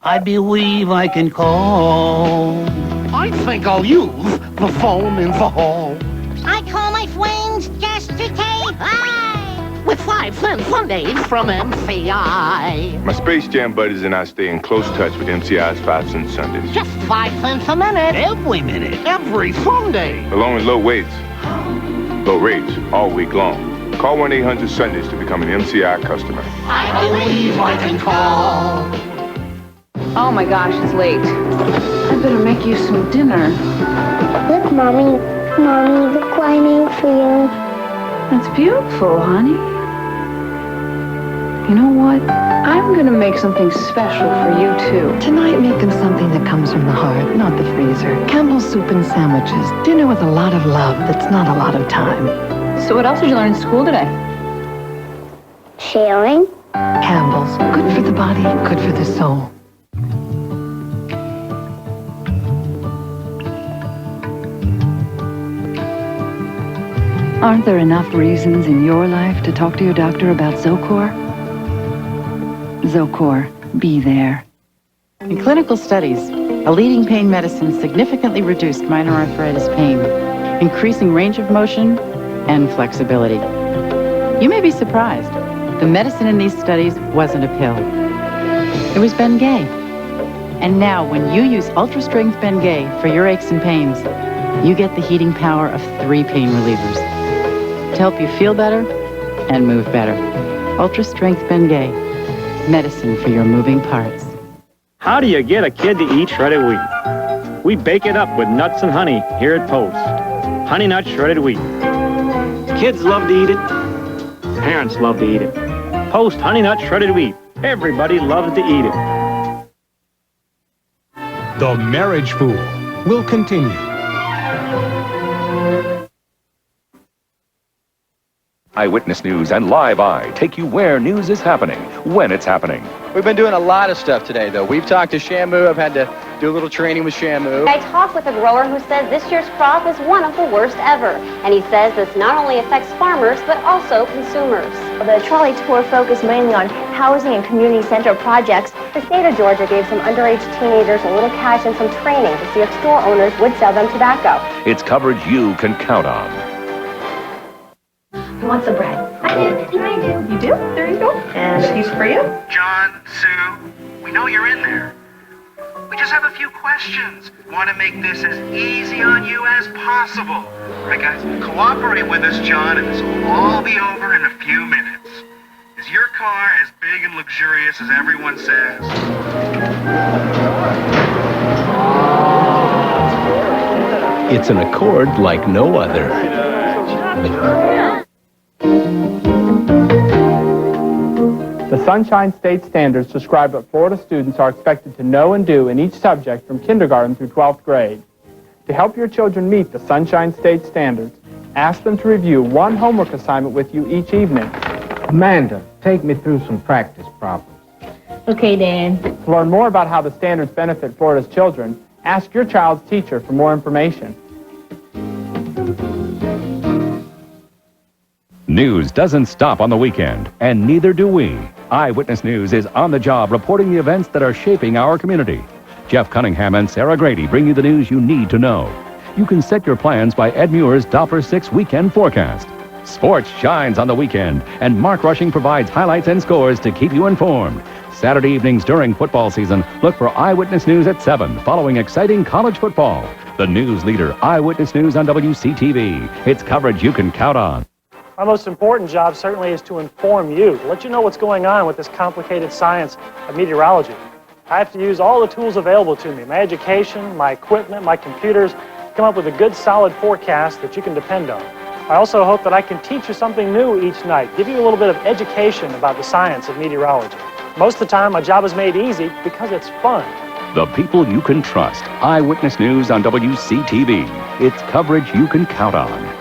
I believe I can call. I think I'll use the phone in the hall. I call my friends just to say hi. With 5-cent Sundays from MCI. My Space Jam buddies and I stay in close touch with MCI's 5-cent Sundays. Just 5 cents a minute. Every minute. Every Sunday. Along with low weights, low rates, all week long. Call 1-800-SUNDAYS to become an MCI customer. I believe I can call. Oh my gosh, it's late. I better make you some dinner. Look, Mommy. Mommy, look what I made for you. That's beautiful, honey. You know what? I'm gonna make something special for you, too. Tonight, make them something that comes from the heart, not the freezer. Campbell's soup and sandwiches. Dinner with a lot of love that's not a lot of time. So what else did you learn in school today? Sharing. Campbell's. Good for the body, good for the soul. Aren't there enough reasons in your life to talk to your doctor about Zocor? Zocor, be there. In clinical studies, a leading pain medicine significantly reduced minor arthritis pain, increasing range of motion and flexibility. You may be surprised. The medicine in these studies wasn't a pill. It was Bengay. And now, when you use ultra-strength Bengay for your aches and pains, you get the heating power of 3 pain relievers to help you feel better and move better. Ultra-strength Bengay, medicine for your moving parts. How do you get a kid to eat shredded wheat? We bake it up with nuts and honey here at Post. Honey Nut Shredded Wheat. Kids love to eat it. Parents love to eat it. Post Honey Nut Shredded Wheat. Everybody loves to eat it. The Marriage Fool will continue. Eyewitness News and Live Eye take you where news is happening, when it's happening. We've been doing a lot of stuff today, though. We've talked to Shampoo. I've had to do a little training with Shampoo. I talked with a grower who says this year's crop is one of the worst ever. And he says this not only affects farmers, but also consumers. The trolley tour focused mainly on housing and community center projects. The state of Georgia gave some underage teenagers a little cash and some training to see if store owners would sell them tobacco. It's coverage you can count on. Who wants the bread? I do. You do? There you go. And a piece for you. John, Sue, we know you're in there. We just have a few questions. Want to make this as easy on you as possible. All right, guys, cooperate with us, John, and this will all be over in a few minutes. Is your car as big and luxurious as everyone says? It's an Accord like no other. The Sunshine State Standards describe what Florida students are expected to know and do in each subject from kindergarten through 12th grade. To help your children meet the Sunshine State Standards, ask them to review one homework assignment with you each evening. Amanda, take me through some practice problems. Okay, Dan. To learn more about how the standards benefit Florida's children, ask your child's teacher for more information. News doesn't stop on the weekend, and neither do we. Eyewitness News is on the job reporting the events that are shaping our community. Jeff Cunningham and Sarah Grady bring you the news you need to know. You can set your plans by Ed Muir's Doppler 6 weekend forecast. Sports shines on the weekend, and Mark Rushing provides highlights and scores to keep you informed. Saturday evenings during football season, look for Eyewitness News at 7, following exciting college football. The news leader, Eyewitness News on WCTV. It's coverage you can count on. My most important job certainly is to inform you, to let you know what's going on with this complicated science of meteorology. I have to use all the tools available to me, my education, my equipment, my computers, to come up with a good, solid forecast that you can depend on. I also hope that I can teach you something new each night, give you a little bit of education about the science of meteorology. Most of the time, my job is made easy because it's fun. The people you can trust. Eyewitness News on WCTV. It's coverage you can count on.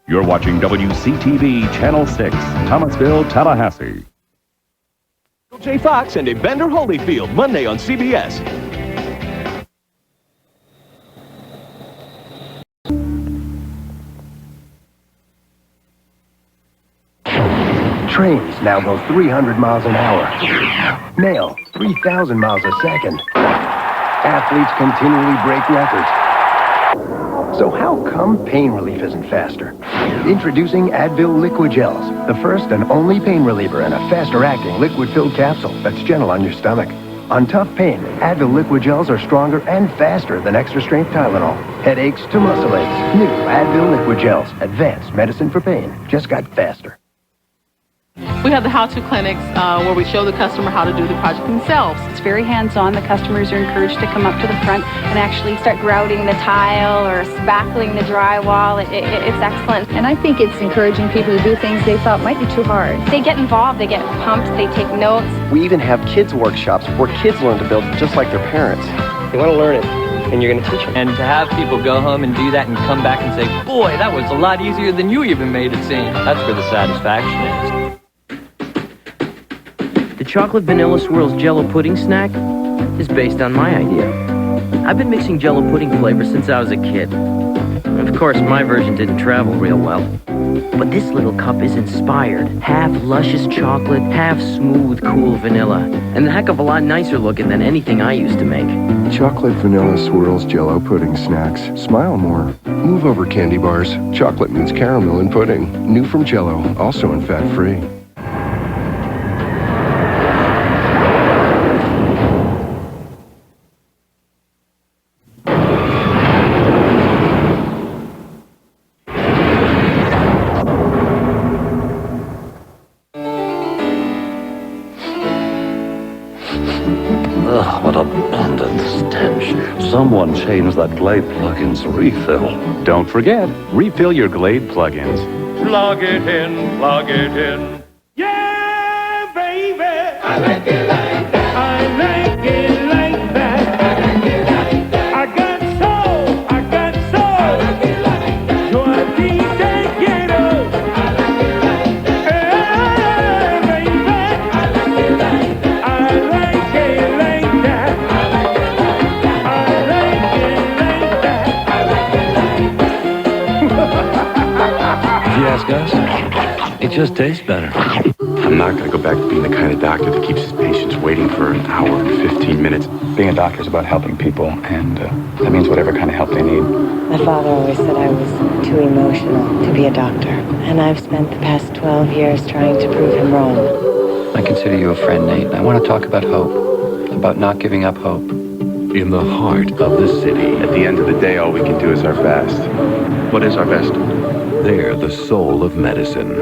You're watching WCTV Channel 6, Thomasville, Tallahassee. J. Fox and Evander Holyfield, Monday on CBS. Trains now go 300 miles an hour. Mail, 3,000 miles a second. Athletes continually break records. So how come pain relief isn't faster? Introducing Advil LiquiGels, the first and only pain reliever in a faster-acting liquid-filled capsule that's gentle on your stomach. On tough pain, Advil LiquiGels are stronger and faster than extra-strength Tylenol. Headaches to muscle aches. New Advil LiquiGels, advanced medicine for pain, just got faster. We have the how-to clinics where we show the customer how to do the project themselves. It's very hands-on. The customers are encouraged to come up to the front and actually start grouting the tile or spackling the drywall. It's excellent. And I think it's encouraging people to do things they thought might be too hard. They get involved, they get pumped, they take notes. We even have kids workshops where kids learn to build just like their parents. They want to learn it, and you're going to teach them. And to have people go home and do that and come back and say, boy, that was a lot easier than you even made it seem. That's where the satisfaction is. The Chocolate Vanilla Swirls Jell-O pudding snack is based on my idea. I've been mixing Jell-O pudding flavor since I was a kid. Of course, my version didn't travel real well. But this little cup is inspired. Half luscious chocolate, half smooth, cool vanilla. And a heck of a lot nicer looking than anything I used to make. Chocolate Vanilla Swirls Jell-O pudding snacks. Smile more. Move over candy bars. Chocolate meets caramel in pudding. New from Jell-O, also in fat-free. Ugh, what a abundant stench. Someone changed that Glade Plug-Ins refill. Don't forget, refill your Glade Plug-Ins. Plug it in, plug it in. Yeah, baby. I like it like that. I like it like that. I like it like that. I got soul. I got soul. I like it like that. You're a DJ ghetto. I like it like that. Hey, baby. I like it like that. I like it like that. I like it like that. I like it like that. I like it like that. If you ask us, it just tastes better. I'm not going to go back to being the kind of doctor that keeps his patients waiting for an hour and 15 minutes. Being a doctor is about helping people, and that means whatever kind of help they need. My father always said I was too emotional to be a doctor, and I've spent the past 12 years trying to prove him wrong. I consider you a friend, Nate. I want to talk about hope, about not giving up hope. In the heart of the city. At the end of the day, all we can do is our best. What is our best? They're the soul of medicine.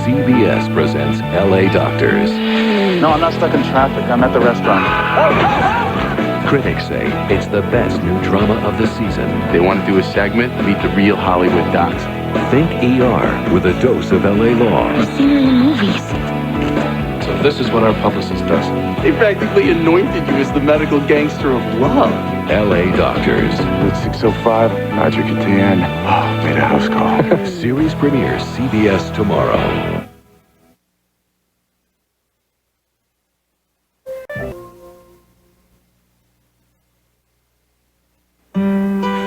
CBS presents LA Doctors. No, I'm not stuck in traffic. I'm at the restaurant. Critics say it's the best new drama of the season. They want to do a segment, meet the real Hollywood docs. Think ER with a dose of LA law. I've seen her in the movies. So this is what our publicist does. They practically anointed you as the medical gangster of love. LA Doctors. With 605, Roger Catan. Oh, made a house call. Series premieres CBS tomorrow.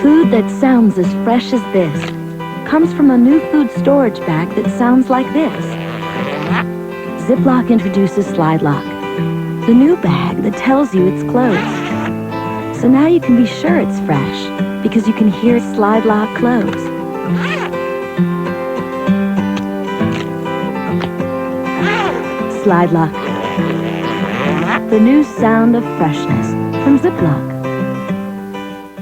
Food that sounds as fresh as this comes from a new food storage bag that sounds like this. Ziploc introduces Slide Lock, the new bag that tells you it's closed. So now you can be sure it's fresh because you can hear Slide Lock close. Slide Lock, the new sound of freshness from Ziploc.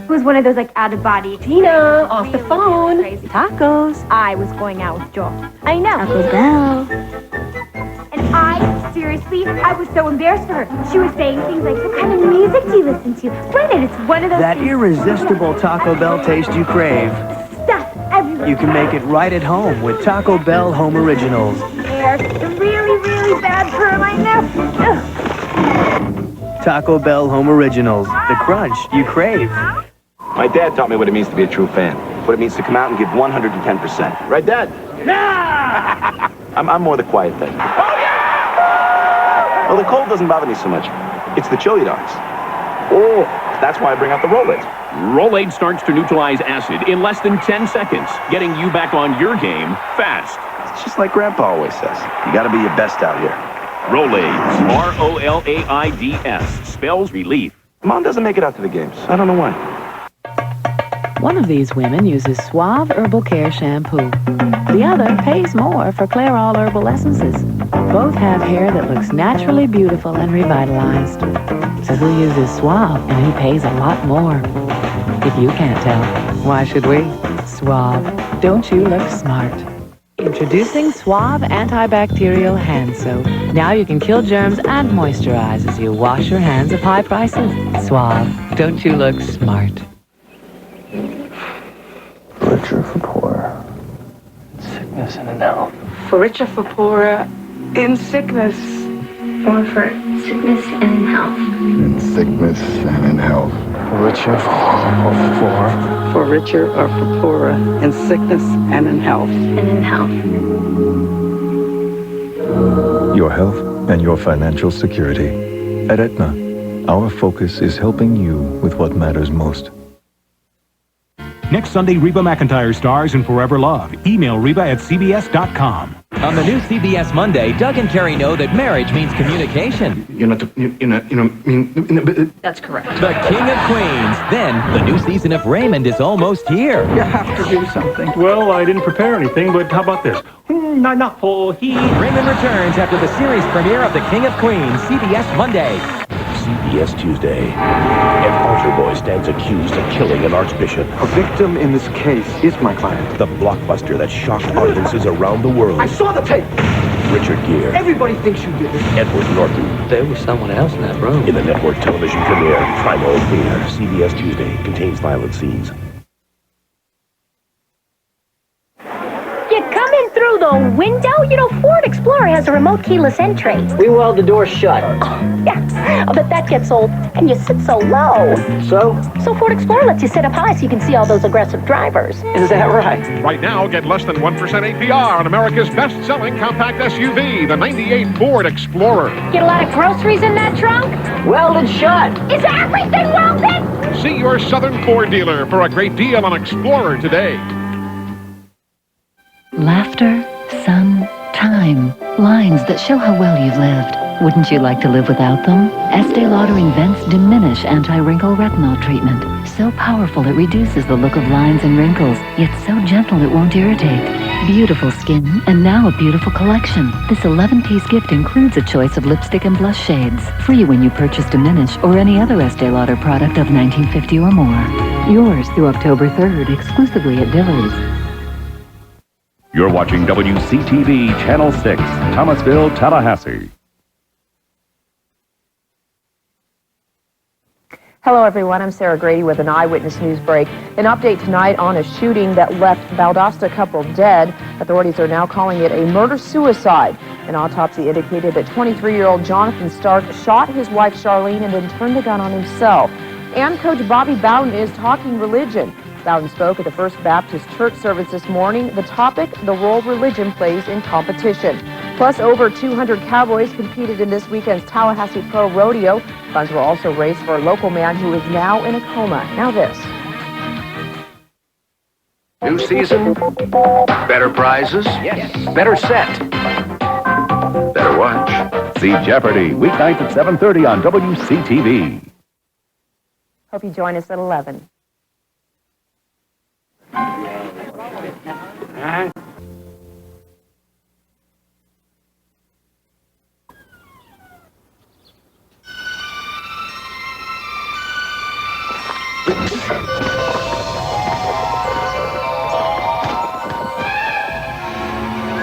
It was one of those like out-of-body. Tina, off the phone. Crazy. Tacos. I was going out with Joel. I know. Taco Bell. And seriously, I was so embarrassed for her. She was saying things like, what kind of music do you listen to? Granted, it's one of those That things. irresistible Taco Bell taste you crave. Stuff everywhere. You can make it right at home with Taco Bell Home Originals. They're really, really bad for my neck. Taco Bell Home Originals. The crunch you crave. My dad taught me what it means to be a true fan. What it means to come out and give 110%. Right, Dad? Yeah! I'm more the quiet type. Oh, yeah! Well, the cold doesn't bother me so much. It's the chili dogs. Oh, that's why I bring out the Rolaids. Rolaids starts to neutralize acid in less than 10 seconds, getting you back on your game fast. It's just like Grandpa always says. You gotta be your best out here. Rolaids, R-O-L-A-I-D-S, spells relief. Mom doesn't make it out to the games. I don't know why. One of these women uses Suave Herbal Care Shampoo. The other pays more for Clairol Herbal Essences. Both have hair that looks naturally beautiful and revitalized. So who uses Suave and who pays a lot more? If you can't tell, why should we? Suave. Don't you look smart? Introducing Suave Antibacterial Hand Soap. Now you can kill germs and moisturize as you wash your hands of high prices. Suave. Don't you look smart? Richer for poorer, sickness and in health. For richer, for poorer, in sickness. Or for sickness and in health. In sickness and in health. For richer, or for poorer. For richer or for poorer, in sickness and in health. And in health. Your health and your financial security. At AEtna, our focus is helping you with what matters most. Next Sunday, Reba McEntire stars in Forever Love. Email reba@cbs.com. On the new CBS Monday, Doug and Carrie know that marriage means communication. That's correct. The King of Queens. Then, the new season of Raymond is almost here. You have to do something. Well, I didn't prepare anything, but how about this? Raymond returns after the series premiere of The King of Queens, CBS Monday. CBS Tuesday. An altar boy stands accused of killing an archbishop. A victim in this case is my client. The blockbuster that shocked audiences around the world. I saw the tape! Richard Gere. Everybody thinks you did it. Edward Norton. There was someone else in that room. In the network television premiere, Primal Fear. CBS Tuesday contains violent scenes. You come in through the window? You know, Ford Explorer has a remote keyless entry. We weld the door shut. Yeah, but that gets old, and you sit so low. So Ford Explorer lets you sit up high so you can see all those aggressive drivers. Is that right? Right now, get less than 1% APR on America's best-selling compact SUV, the '98 Ford Explorer. Get a lot of groceries in that trunk? Welded shut. Is everything welded? See your Southern Ford dealer for a great deal on Explorer today. Laughter, sun, time. Lines that show how well you've lived. Wouldn't you like to live without them? Estee Lauder invents Diminish Anti-Wrinkle Retinol Treatment. So powerful it reduces the look of lines and wrinkles, yet so gentle it won't irritate. Beautiful skin, and now a beautiful collection. This 11-piece gift includes a choice of lipstick and blush shades. Free when you purchase Diminish or any other Estee Lauder product of $19.50 or more. Yours through October 3rd, exclusively at Dillard's. You're watching WCTV Channel 6, Thomasville, Tallahassee. Hello, everyone. I'm Sarah Grady with an Eyewitness News Break. An update tonight on a shooting that left Valdosta couple dead. Authorities are now calling it a murder-suicide. An autopsy indicated that 23-year-old Jonathan Stark shot his wife Charlene and then turned the gun on himself. And Coach Bobby Bowden is talking religion. Bowden spoke at the First Baptist Church service this morning. The topic, the role religion plays in competition. Plus, over 200 cowboys competed in this weekend's Tallahassee Pro Rodeo. Funds were also raised for a local man who is now in a coma. Now this. New season, better prizes, yes. Better set, better watch. See Jeopardy, weeknights at 7:30 on WCTV. Hope you join us at 11.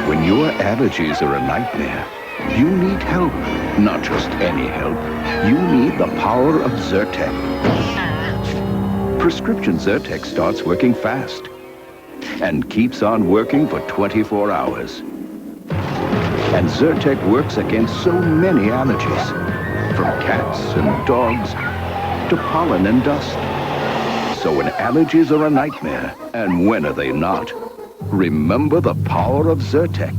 When your allergies are a nightmare, you need help. Not just any help. You need the power of Zyrtec. Prescription Zyrtec starts working fast and keeps on working for 24 hours. And Zyrtec works against so many allergies, from cats and dogs to pollen and dust. So when allergies are a nightmare, and when are they not? Remember the power of Zyrtec.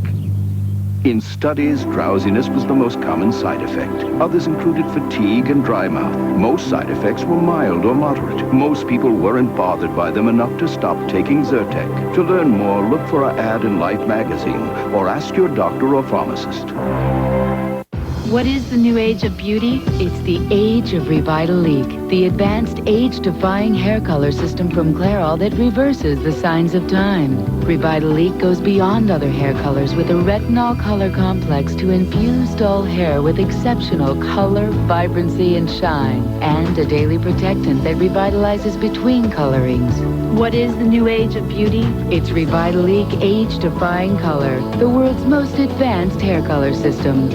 In studies, drowsiness was the most common side effect. Others included fatigue and dry mouth. Most side effects were mild or moderate. Most people weren't bothered by them enough to stop taking Zyrtec. To learn more, look for an ad in Life magazine or ask your doctor or pharmacist. What is the new age of beauty? It's the age of Revitalique, the advanced age-defying hair color system from Clairol that reverses the signs of time. Revitalique goes beyond other hair colors with a retinol color complex to infuse dull hair with exceptional color, vibrancy, and shine, and a daily protectant that revitalizes between colorings. What is the new age of beauty? It's Revitalique age-defying color, the world's most advanced hair color system.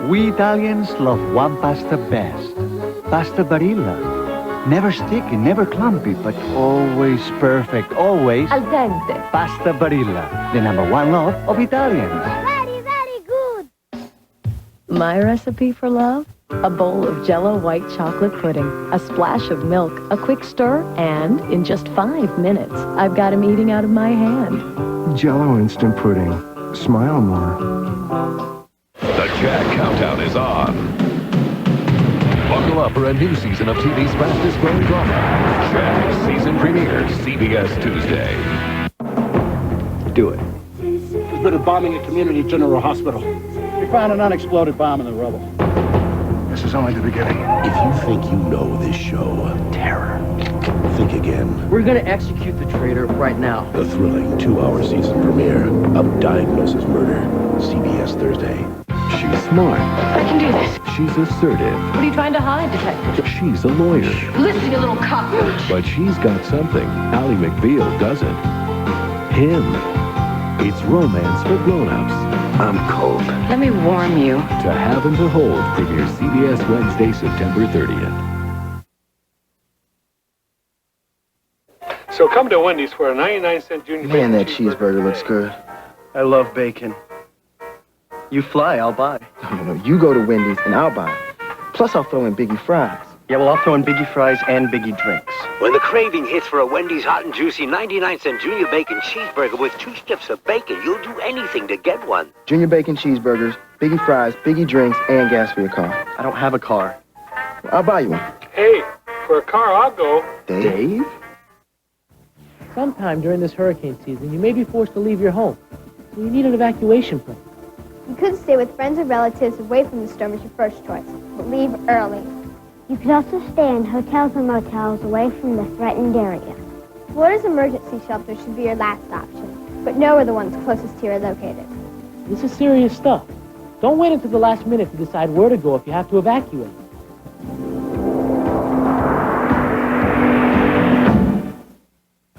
We Italians love one pasta best. Pasta Barilla. Never sticky, never clumpy, but always perfect, always al dente. Pasta Barilla, the #1 love of Italians. Very, very good. My recipe for love? A bowl of Jell-O white chocolate pudding, a splash of milk, a quick stir, and in just 5 minutes, I've got him eating out of my hand. Jell-O instant pudding. Smile more. The Jag Countdown is on. Buckle up for a new season of TV's fastest growing drama. Jag season premiere, CBS Tuesday. Do it. There's been a bombing at Community General Hospital. We found an unexploded bomb in the rubble. This is only the beginning. If you think you know this show, Terror, think again. We're gonna execute the traitor right now. The thrilling 2-hour season premiere of Diagnosis Murder, CBS Thursday. She's smart. I can do this. She's assertive. What are you trying to hide, detective? She's a lawyer. Listen, you little cockroach. But she's got something Ally McBeal doesn't. Him. It's romance for grown-ups. I'm cold. Let me warm you. To Have and to Hold premieres CBS Wednesday, September 30th. So come to Wendy's for a 99-cent junior bacon. Man, that cheeseburger looks good. I love bacon. You fly, I'll buy. No, you go to Wendy's and I'll buy. Plus, I'll throw in Biggie fries. Yeah, well, I'll throw in Biggie fries and Biggie drinks. When the craving hits for a Wendy's hot and juicy 99-cent junior bacon cheeseburger with 2 strips of bacon, you'll do anything to get one. Junior bacon cheeseburgers, Biggie fries, Biggie drinks, and gas for your car. I don't have a car. Well, I'll buy you one. Hey, for a car, I'll go. Dave? Sometime during this hurricane season, you may be forced to leave your home. So you need an evacuation plan. You could stay with friends or relatives away from the storm as your first choice, but leave early. You could also stay in hotels and motels away from the threatened area. Florida's emergency shelter should be your last option, but know where the ones closest to you are located. This is serious stuff. Don't wait until the last minute to decide where to go if you have to evacuate.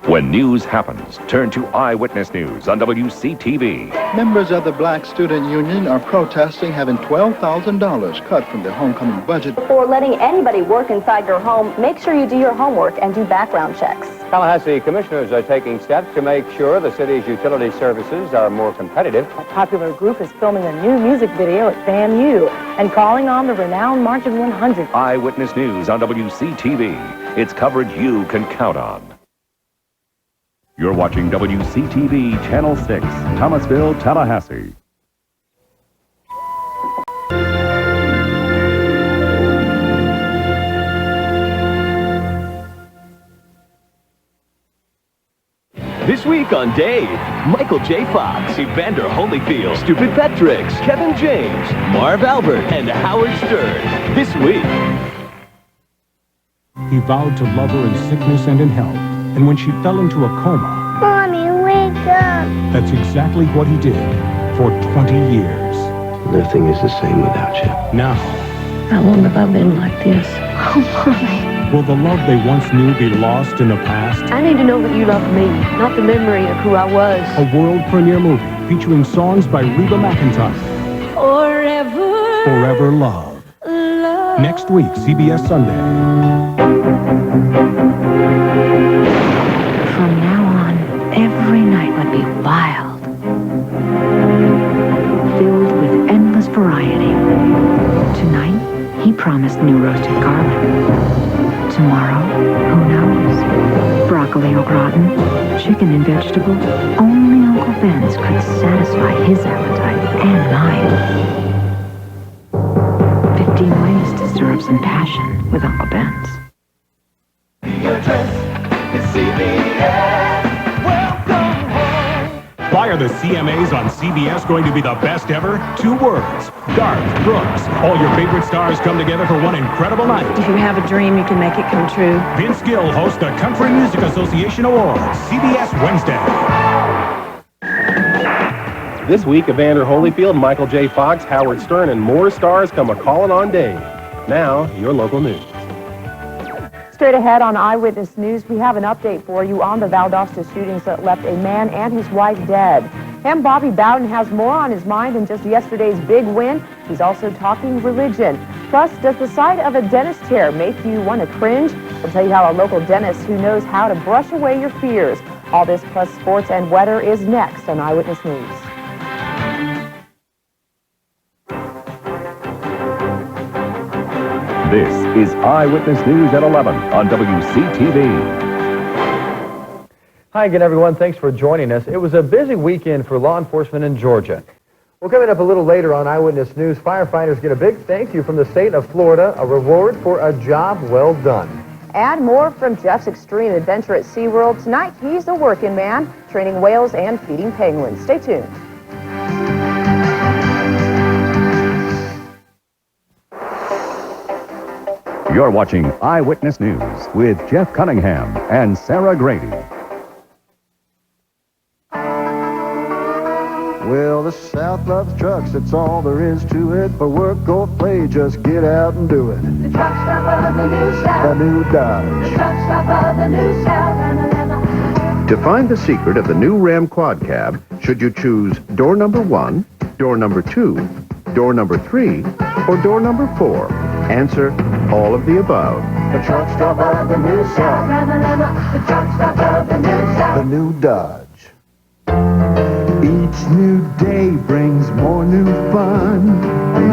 When news happens, turn to Eyewitness News on WCTV. Members of the Black Student Union are protesting having $12,000 cut from their homecoming budget. Before letting anybody work inside your home, make sure you do your homework and do background checks. Tallahassee commissioners are taking steps to make sure the city's utility services are more competitive. A popular group is filming a new music video at FAMU and calling on the renowned Marching 100. Eyewitness News on WCTV. It's coverage you can count on. You're watching WCTV Channel 6, Thomasville, Tallahassee. This week on Dave, Michael J. Fox, Evander Holyfield, Stupid Pet Tricks, Kevin James, Marv Albert, and Howard Stern. This week. He vowed to love her in sickness and in health. And when she fell into a coma, Mommy, wake up! That's exactly what he did for 20 years. Nothing is the same without you. Now, How long have I been like this? Oh, Mommy. will the love they once knew be lost in the past? I need to know that you love me, not the memory of who I was. A world premiere movie featuring songs by Reba McEntire. Forever Love. Next week, CBS Sunday. From now on, every night would be wild, filled with endless variety. Tonight, he promised new roasted garlic. Tomorrow, who knows? Broccoli au gratin, chicken and vegetables. Only Uncle Ben's could satisfy his appetite and mine. 15 ways to stir up some passion with Uncle Ben's. Why are the CMAs on CBS going to be the best ever? 2 words. Garth Brooks. All your favorite stars come together for one incredible night. If you have a dream, you can make it come true. Vince Gill hosts the Country Music Association Awards, CBS Wednesday. This week, Evander Holyfield, Michael J. Fox, Howard Stern, and more stars come a-calling on Dave. Now, your local news. Straight ahead on Eyewitness News, we have an update for you on the Valdosta shootings that left a man and his wife dead. And Bobby Bowden has more on his mind than just yesterday's big win. He's also talking religion. Plus, does the sight of a dentist chair make you want to cringe? We'll tell you how a local dentist who knows how to brush away your fears. All this plus sports and weather is next on Eyewitness News. This is Eyewitness News at 11 on WCTV. Hi again, everyone. Thanks for joining us. It was a busy weekend for law enforcement in Georgia. Well, coming up a little later on Eyewitness News, firefighters get a big thank you from the state of Florida, a reward for a job well done. And more from Jeff's extreme adventure at SeaWorld. Tonight, he's a working man, training whales and feeding penguins. Stay tuned. You're watching Eyewitness News with Jeff Cunningham and Sarah Grady. Well, the South loves trucks, that's all there is to it. For work or play, just get out and do it. The truck stop of the New South. The new Dodge. The truck stop of the New South. To find the secret of the new Ram Quad Cab, should you choose door number 1, door number 2, door number 3, or door number 4? Answer, all of the above. The truck stop of the New South. The truck stop of the New South. The new Dodge. Each new day brings more new fun.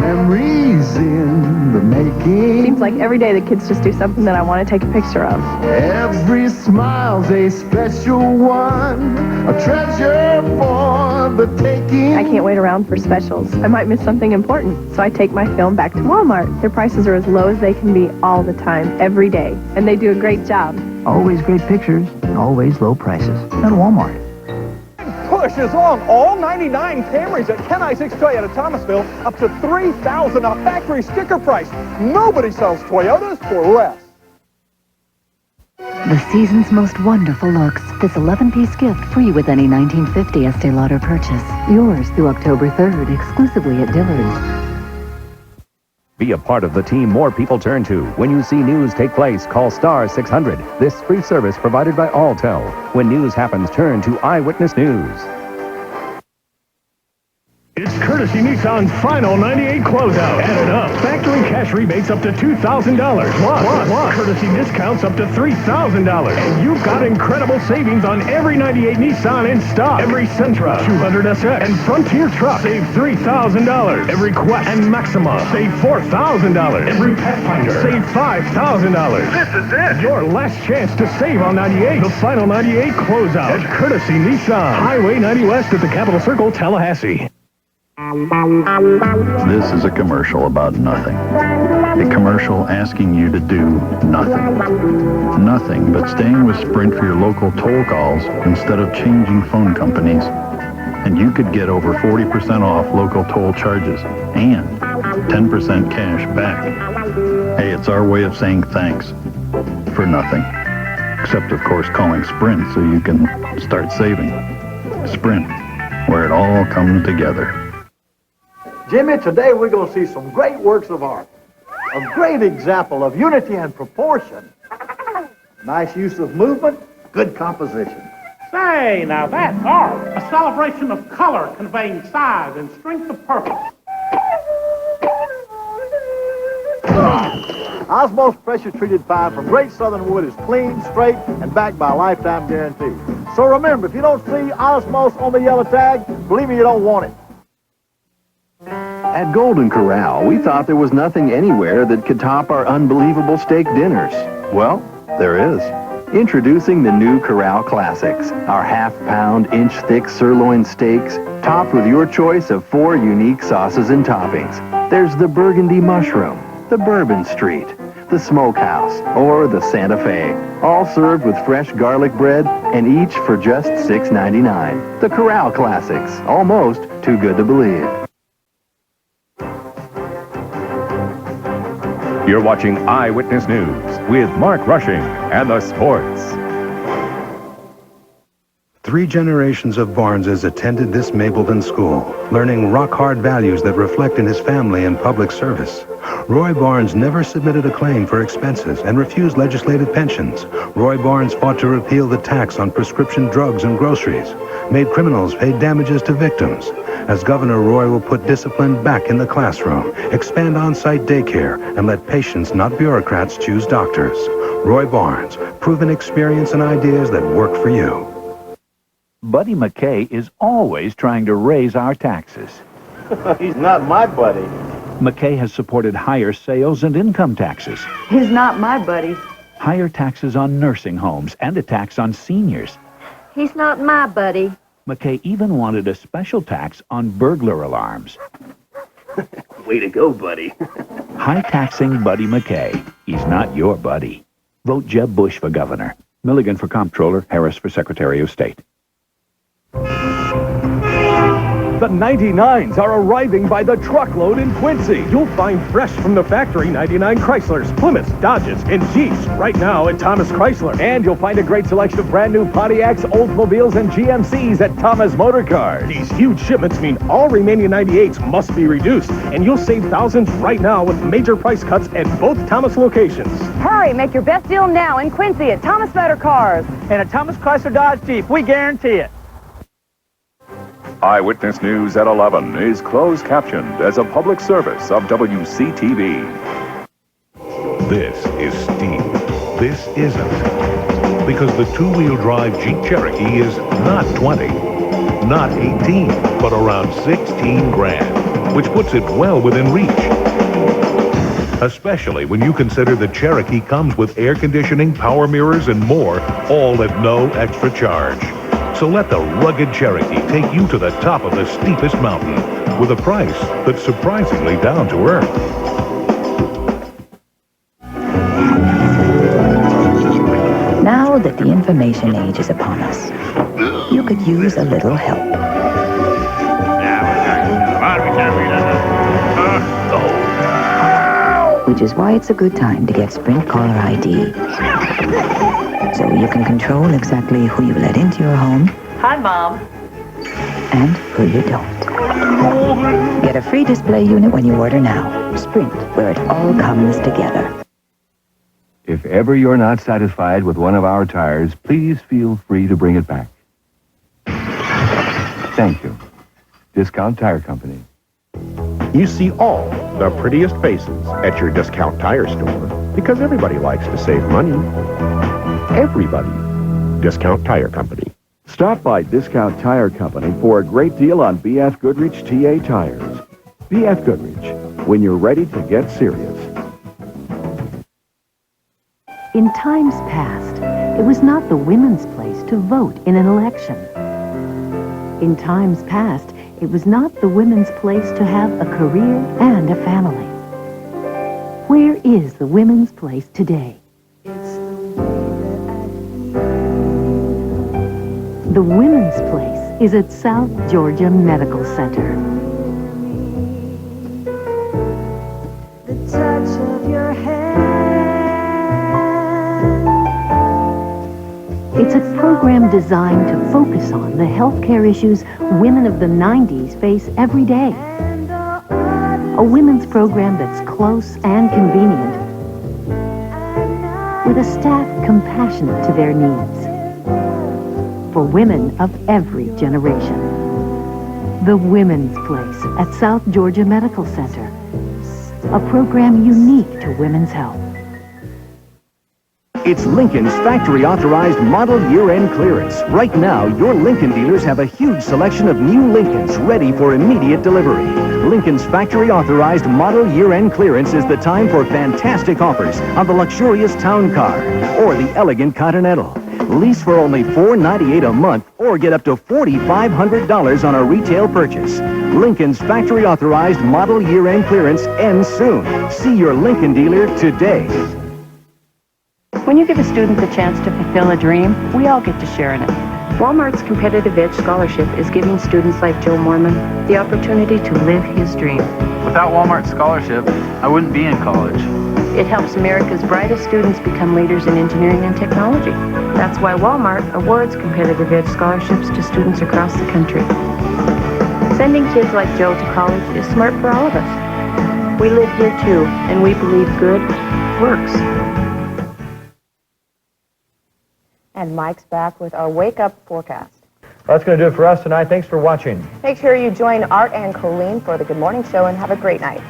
Memories in the making. Seems like every day the kids just do something that I want to take a picture of. Every smile's a special one. A treasure for the taking. I can't wait around for specials. I might miss something important, so I take my film back to Walmart. Their prices are as low as they can be all the time, every day, and they do a great job. Always great pictures, always low prices. At Walmart. Push is on all 99 Camrys at Ken I-6 Toyota Thomasville, up to $3,000 off factory sticker price. Nobody sells Toyotas for less. The season's most wonderful looks. This 11-piece gift free with any 1950 Estee Lauder purchase. Yours through October 3rd, exclusively at Dillard's. Be a part of the team more people turn to. When you see news take place, call star 600. This free service provided by Alltel. When news happens, turn to Eyewitness News. It's Courtesy Nissan's final 98 closeout. Add it up. Factory cash rebates up to $2,000. Plus, courtesy discounts up to $3,000. And you've got incredible savings on every 98 Nissan in stock. Every Sentra, 200SX, and Frontier truck save $3,000. Every Quest and Maxima save $4,000. Every Pathfinder save $5,000. This is it. Your last chance to save on 98. The final 98 closeout at Courtesy Nissan. Highway 90 West at the Capitol Circle, Tallahassee. This is a commercial about nothing. A commercial asking you to do nothing. Nothing but staying with Sprint for your local toll calls instead of changing phone companies. And you could get over 40% off local toll charges and 10% cash back. Hey, it's our way of saying thanks for nothing. Except, of course, calling Sprint so you can start saving. Sprint, where it all comes together. Jimmy, today we're going to see some great works of art. A great example of unity and proportion. Nice use of movement, good composition. Say, now that's art. A celebration of color conveying size and strength of purpose. Osmos pressure-treated pipe from Great Southern Wood is clean, straight, and backed by a lifetime guarantee. So remember, if you don't see Osmos on the yellow tag, believe me, you don't want it. At Golden Corral, we thought there was nothing anywhere that could top our unbelievable steak dinners. Well, there is. Introducing the new Corral Classics, our half-pound, inch-thick sirloin steaks, topped with your choice of 4 unique sauces and toppings. There's the Burgundy Mushroom, the Bourbon Street, the Smokehouse, or the Santa Fe, all served with fresh garlic bread and each for just $6.99. The Corral Classics, almost too good to believe. You're watching Eyewitness News with Mark Rushing and the sports. 3 generations of Barneses attended this Mapleton school, learning rock-hard values that reflect in his family and public service. Roy Barnes never submitted a claim for expenses and refused legislative pensions. Roy Barnes fought to repeal the tax on prescription drugs and groceries, made criminals pay damages to victims. As governor, Roy will put discipline back in the classroom, expand on-site daycare, and let patients, not bureaucrats, choose doctors. Roy Barnes, proven experience and ideas that work for you. Buddy McKay is always trying to raise our taxes. He's not my buddy. McKay has supported higher sales and income taxes, He's not my buddy. higher taxes on nursing homes, and a tax on seniors. He's not my buddy. McKay even wanted a special tax on burglar alarms. Way to go, buddy. High-taxing Buddy McKay. He's not your buddy. Vote Jeb Bush for governor. Milligan for comptroller, Harris for Secretary of State. The 99s are arriving by the truckload in Quincy. You'll find fresh from the factory 99 Chryslers, Plymouths, Dodges, and Jeeps right now at Thomas Chrysler. And you'll find a great selection of brand new Pontiacs, Oldsmobiles, and GMCs at Thomas Motor Cars. These huge shipments mean all remaining 98s must be reduced, and you'll save thousands right now with major price cuts at both Thomas locations. Hurry, make your best deal now in Quincy at Thomas Motor Cars. And at Thomas Chrysler Dodge Jeep, we guarantee it. Eyewitness News at 11 is closed captioned as a public service of WCTV. This is Steve. This isn't. Because the two-wheel drive Jeep Cherokee is not 20, not 18, but around 16 grand, which puts it well within reach. Especially when you consider the Cherokee comes with air conditioning, power mirrors, and more, all at no extra charge. So let the rugged Cherokee take you to the top of the steepest mountain with a price that's surprisingly down to earth. Now that the information age is upon us, you could use a little help. Which is why it's a good time to get Sprint Caller ID. So you can control exactly who you let into your home. Hi, Mom. And who you don't. Get a free display unit when you order now. Sprint, where it all comes together. If ever you're not satisfied with one of our tires, please feel free to bring it back. Thank you. Discount Tire Company. You see all the prettiest faces at your Discount Tire store because everybody likes to save money. Everybody. Discount Tire Company. Stop by Discount Tire Company for a great deal on BF Goodrich TA tires. BF Goodrich, when you're ready to get serious. In times past, it was not the women's place to vote in an election. In times past, it was not the women's place to have a career and a family. Where is the women's place today? The women's place is at South Georgia Medical Center. The touch of your hand. It's a program designed to focus on the healthcare issues women of the 90s face every day. A women's program that's close and convenient, with a staff compassionate to their needs. for women of every generation. The Women's Place at South Georgia Medical Center. A program unique to women's health. It's Lincoln's factory-authorized model year-end clearance. Right now, your Lincoln dealers have a huge selection of new Lincolns ready for immediate delivery. Lincoln's factory-authorized model year-end clearance is the time for fantastic offers on the luxurious Town Car or the elegant Continental. Lease for only $498 a month or get up to $4,500 on a retail purchase. Lincoln's factory-authorized model year-end clearance ends soon. See your Lincoln dealer today. When you give a student the chance to fulfill a dream, we all get to share in it. Walmart's Competitive Edge Scholarship is giving students like Joe Mormon the opportunity to live his dream. Without Walmart's scholarship, I wouldn't be in college. It helps America's brightest students become leaders in engineering and technology. That's why Walmart awards Competitive Edge scholarships to students across the country. Sending kids like Joe to college is smart for all of us. We live here too, and we believe good works. And Mike's back with our Wake Up forecast. That's going to do it for us tonight. Thanks for watching. Make sure you join Art and Colleen for the Good Morning Show and have a great night.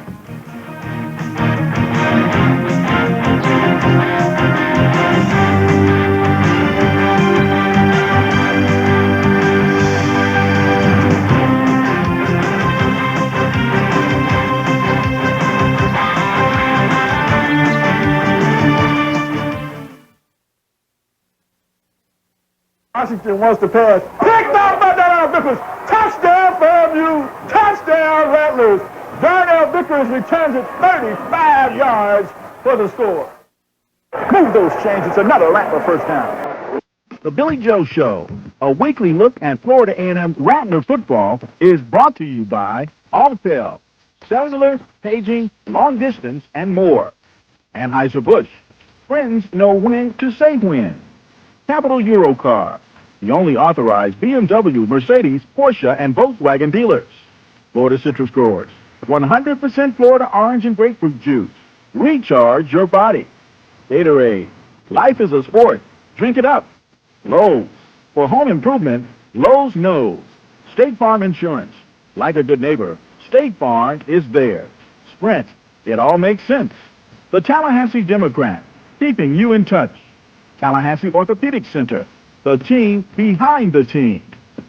Washington wants to pass. Picked off by Darnell Vickers. Touchdown Fairview. Touchdown Rattlers. Darnell Vickers returns it 35 yards for the score. Move those chains. It's another Rattler first down. The Billy Joe Show, a weekly look at Florida A&M Rattler football, is brought to you by Alltel, cellular, paging, long distance, and more. Anheuser-Busch, friends know when to say when. Capital Eurocar, the only authorized BMW, Mercedes, Porsche, and Volkswagen dealers. Florida Citrus Growers, 100% Florida orange and grapefruit juice. Recharge your body. Gatorade, life is a sport. Drink it up. Lowe's, for home improvement, Lowe's knows. State Farm Insurance, like a good neighbor, State Farm is there. Sprint, it all makes sense. The Tallahassee Democrat, keeping you in touch. Tallahassee Orthopedic Center, the team behind the team.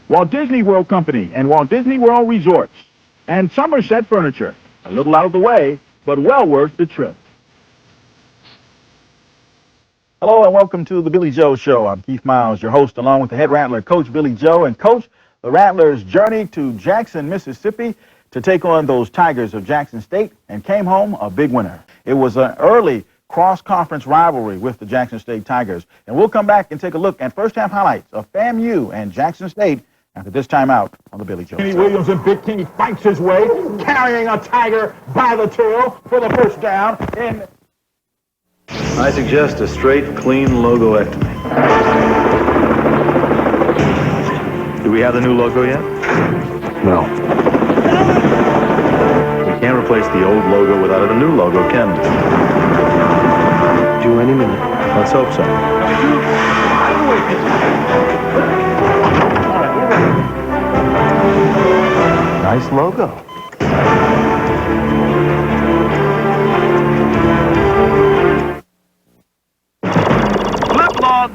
Walt Disney World Company and Walt Disney World Resorts. And Somerset Furniture, a little out of the way, but well worth the trip. Hello and welcome to the Billy Joe Show. I'm Keith Miles, your host, along with the head Rattler, Coach Billy Joe. And Coach, the Rattlers journeyed to Jackson, Mississippi to take on those Tigers of Jackson State and came home a big winner. It was an early cross-conference rivalry with the Jackson State Tigers. And we'll come back and take a look at first-half highlights of FAMU and Jackson State after this timeout on the Billy Joe Kenny Show. Williams and Big Kenny fights his way, carrying a Tiger by the tail for the first down. And I suggest a straight, clean logoectomy. Do we have the new logo yet? No. We can't replace the old logo without a new logo, can we? Due any minute. Let's hope so. Nice logo.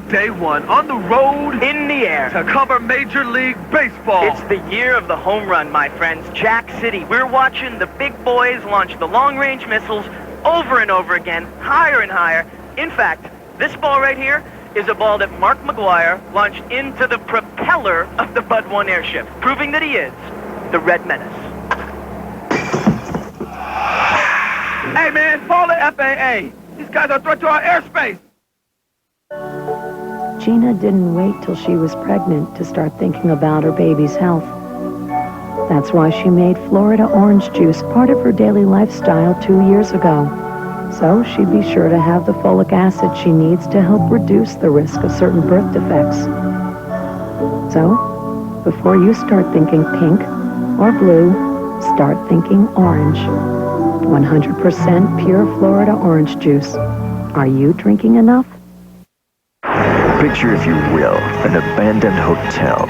Day one on the road, in the air, to cover Major League Baseball. It's the year of the home run, my friends. Jack City. We're watching the big boys launch the long-range missiles over and over again, higher and higher. In fact, this ball right here is a ball that Mark McGuire launched into the propeller of the Bud 1 airship, proving that he is the Red Menace. Hey, man, call the FAA. These guys are a threat to our airspace. Gina didn't wait till she was pregnant to start thinking about her baby's health. That's why she made Florida orange juice part of her daily lifestyle 2 years ago. So she'd be sure to have the folic acid she needs to help reduce the risk of certain birth defects. So, before you start thinking pink or blue, start thinking orange. 100% pure Florida orange juice. Are you drinking enough? Picture, if you will, an abandoned hotel.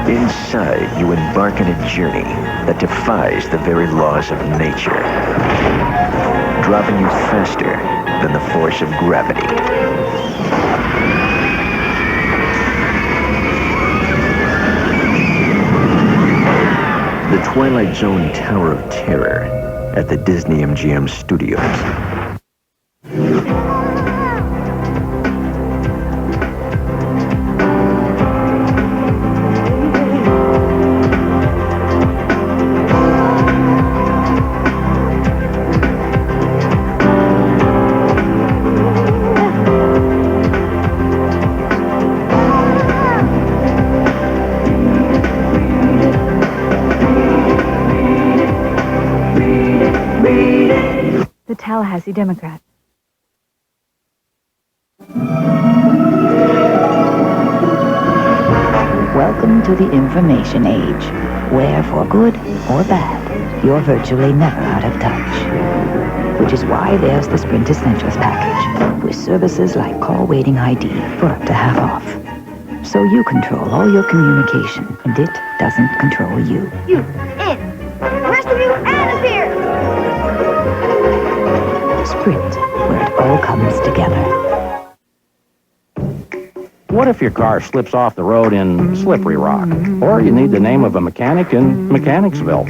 Inside, you embark on a journey that defies the very laws of nature, dropping you faster than the force of gravity. The Twilight Zone Tower of Terror at the Disney MGM Studios. The Tallahassee Democrat. Welcome to the information age, where for good or bad, you're virtually never out of touch. Which is why there's the Sprint Essentials package, with services like call waiting ID for up to half off. So you control all your communication, and it doesn't control you. You, in. The rest of you, out of here. Sprint, where it all comes together. What if your car slips off the road in Slippery Rock? Or you need the name of a mechanic in Mechanicsville?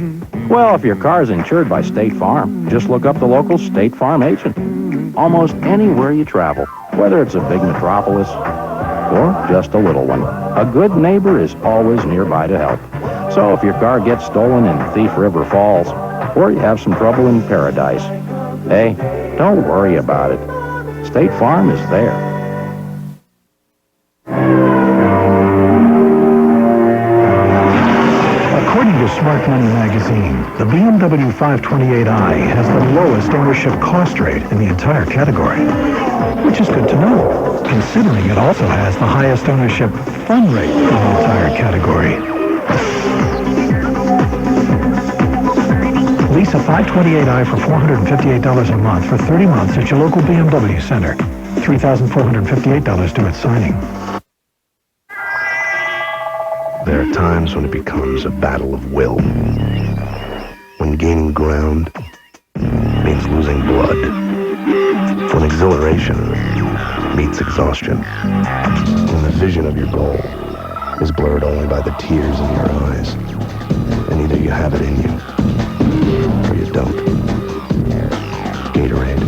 Well, if your car is insured by State Farm, just look up the local State Farm agent. Almost anywhere you travel, whether it's a big metropolis or just a little one, a good neighbor is always nearby to help. So if your car gets stolen in Thief River Falls, or you have some trouble in Paradise, hey, don't worry about it. State Farm is there. According to Smart Money magazine, the BMW 528i has the lowest ownership cost rate in the entire category, which is good to know, considering it also has the highest ownership fun rate in the entire category. Lease a 528i for $458 a month for 30 months at your local BMW center. $3,458 due at signing. There are times when it becomes a battle of will. When gaining ground means losing blood. When exhilaration meets exhaustion. When the vision of your goal is blurred only by the tears in your eyes. And either you have it in you, or you don't. Gatorade.